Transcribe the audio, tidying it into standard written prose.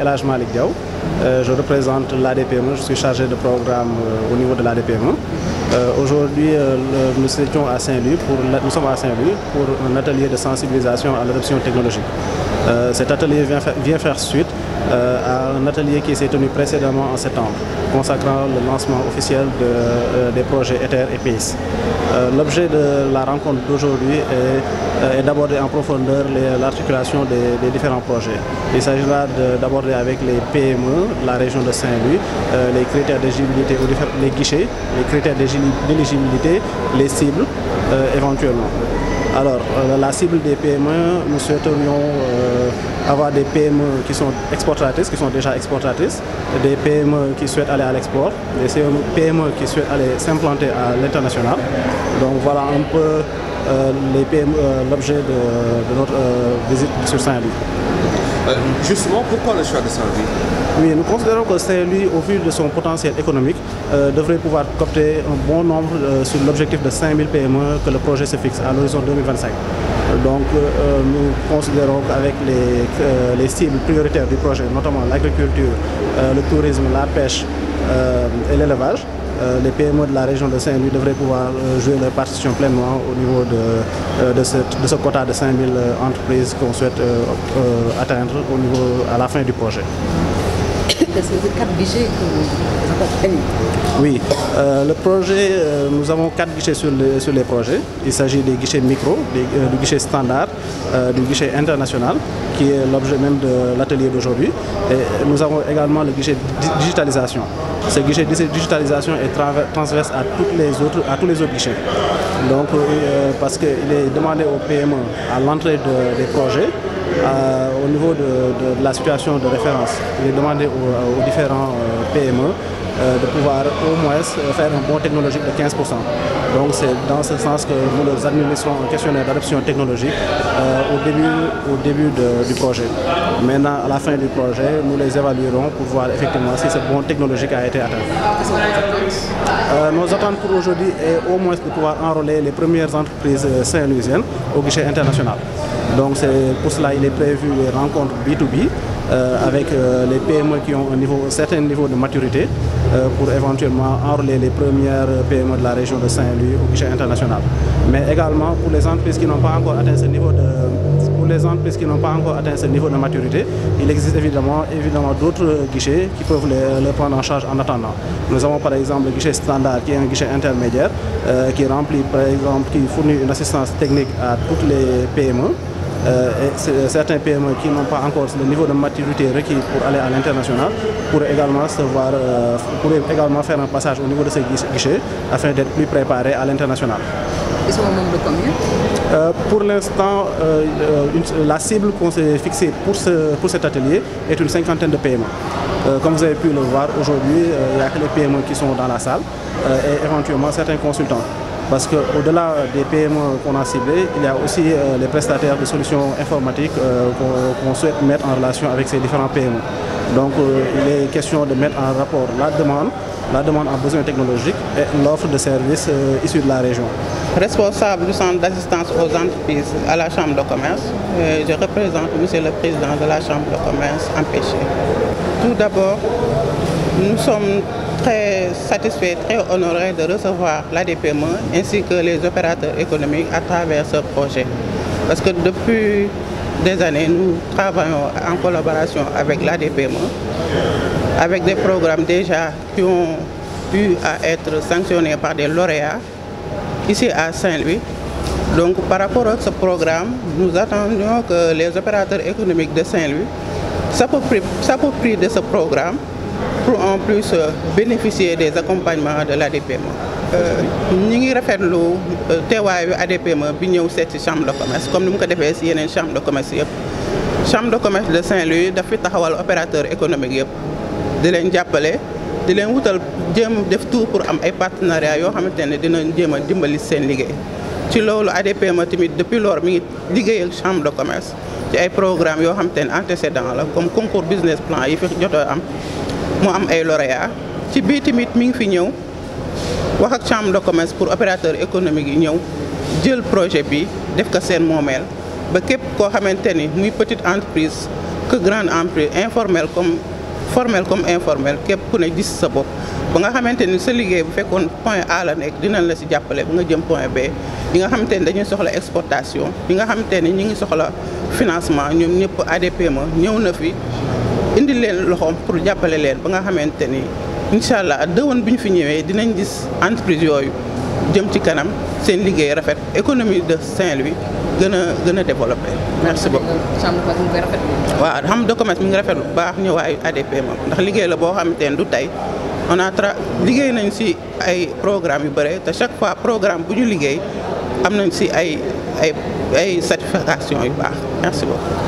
El Hadj Malick Diaw, je représente l'ADPME, je suis chargé de programme au niveau de l'ADPME. Aujourd'hui, nous sommes à Saint-Louis pour un atelier de sensibilisation à l'adoption technologique. Cet atelier vient faire suite à un atelier qui s'est tenu précédemment en septembre, consacrant le lancement officiel des projets ETHER et PACE. L'objet de la rencontre d'aujourd'hui est d'aborder en profondeur l'articulation des différents projets. Il s'agira d'aborder avec les PME de la région de Saint-Louis les critères d'éligibilité, les guichets, les critères d'éligibilité, les cibles éventuellement. Alors, la cible des PME, nous souhaiterions avoir des PME qui sont exportatrices, qui sont déjà exportatrices, des PME qui souhaitent aller à l'export, des PME qui souhaitent aller s'implanter à l'international. Donc voilà un peu l'objet de notre visite sur Saint-Louis. Justement, pourquoi le choix de Saint-Louis? Oui, nous considérons que Saint-Louis, au vu de son potentiel économique, devrait pouvoir capter un bon nombre sur l'objectif de 5000 PME que le projet se fixe à l'horizon 2025. Donc nous considérons qu'avec les cibles prioritaires du projet, notamment l'agriculture, le tourisme, la pêche et l'élevage, les PME de la région de Saint-Louis devraient pouvoir jouer leur partition pleinement au niveau de ce quota de 5000 entreprises qu'on souhaite atteindre à la fin du projet. Est-ce que c'est 4 guichets que vous accompagnez? Oui, le projet, nous avons 4 guichets sur les projets. Il s'agit des guichets micro, du guichet standard, du guichet international, qui est l'objet même de l'atelier d'aujourd'hui. Et nous avons également le guichet digitalisation. Ce guichet digitalisation est transverse à tous les autres guichets. Donc, parce qu'il est demandé aux PME à l'entrée des projets, au niveau de la situation de référence, il est demandé aux différents PME de pouvoir au moins faire un bond technologique de 15%. Donc c'est dans ce sens que nous leur administrons un questionnaire d'adoption technologique au débbu du projet. Maintenant, à la fin du projet, nous les évaluerons pour voir effectivement si ce bond technologique a été atteint. Nos attentes pour aujourd'hui est au moins de pouvoir enrôler les premières entreprises saint-louisiennes au guichet international. Donc pour cela, il est prévu des rencontres B2B avec les PME qui ont un certain niveau de maturité pour éventuellement enrôler les premières PME de la région de Saint-Louis au guichet international. Mais également pour les entreprises qui n'ont pas encore atteint ce niveau de maturité, il existe évidemment d'autres guichets qui peuvent les prendre en charge en attendant. Nous avons par exemple le guichet standard qui est un guichet intermédiaire qui fournit une assistance technique à toutes les PME. Et certains PME qui n'ont pas encore le niveau de maturité requis pour aller à l'international pourraient également faire un passage au niveau de ces guichets afin d'être plus préparés à l'international. Ils sont au nombre de combien? Pour l'instant, la cible qu'on s'est fixée pour cet atelier est une 50aine de PME. Comme vous avez pu le voir aujourd'hui, il n'y a que les PME qui sont dans la salle et éventuellement certains consultants. Parce qu'au-delà des PME qu'on a ciblés, il y a aussi les prestataires de solutions informatiques qu'on souhaite mettre en relation avec ces différents PME. Donc il est question de mettre en rapport la demande en besoins technologiques et l'offre de services issus de la région. Responsable du centre d'assistance aux entreprises à la Chambre de commerce, je représente Monsieur le Président de la Chambre de commerce empêché. Tout d'abord, nous sommes très satisfaits, très honorés de recevoir l'ADPME ainsi que les opérateurs économiques à travers ce projet. Parce que depuis des années, nous travaillons en collaboration avec l'ADPME, avec des programmes déjà qui ont eu à être sanctionnés par des lauréats ici à Saint-Louis. Donc par rapport à ce programme, nous attendions que les opérateurs économiques de Saint-Louis s'approprient de ce programme pour en plus bénéficier des accompagnements de l'ADPME. Nous ngi rafetlu teewaayu ADPME bi ñëw seet ci chambre de commerce comme ni mu ko defee ci yeneen chambre de commerce yëpp. Chambre de commerce de Saint-Louis daf fi taxawal opérateur économique yëpp di leen jàppale di leen wutal jéem def tout pour am ay partenariats yoo xamante ne dinañ jéem a dimbali seen liggéey. Ci loolu ADPME tamit depuis lors mi ngi liggéey ak chambre de commerce ci ay programmes yoo xamante ne antécédent la comme concours business plan yi fi jotoo am mu am ay lauréats ci bii tamit mi ngi fi ñëw wax ak chambre de commerce pour opérateur économique yi ñëw jël projet bi def ko seen moomeel ba képp koo xamante ni muy petite entreprise que grande entreprise informel comme formel comme informel képp ku ne gis sa bopp ba nga xamante ni sa liggéey bu fekkoon point A la nekk dinañ la si jàppale ba nga jëm point B ñi nga xamante ni dañuy soxla exportation ñi nga xamante ni ñi ngi soxla financement ñoom ñëpp ADPME ñëw na fi indi leen loxoom pour jàppale leen ba nga xamante ni incha allah dëwoon bi ñu fi ñëwee dinañ gis entreprise yooyu jëm ci kanam seen liggéey rafet économie de Saint-Louis gën a développé. merci beaucoup. waaw chambre de commerce mi ngi rafet bu baax ñëwaayu ADPME ndax liggéey la boo xamante ne du tey on a liggéey nañ si ay programme yu bëre te chaque fois programme bu ñu liggéey am nañ si ay certification yu baax merci beaucoup.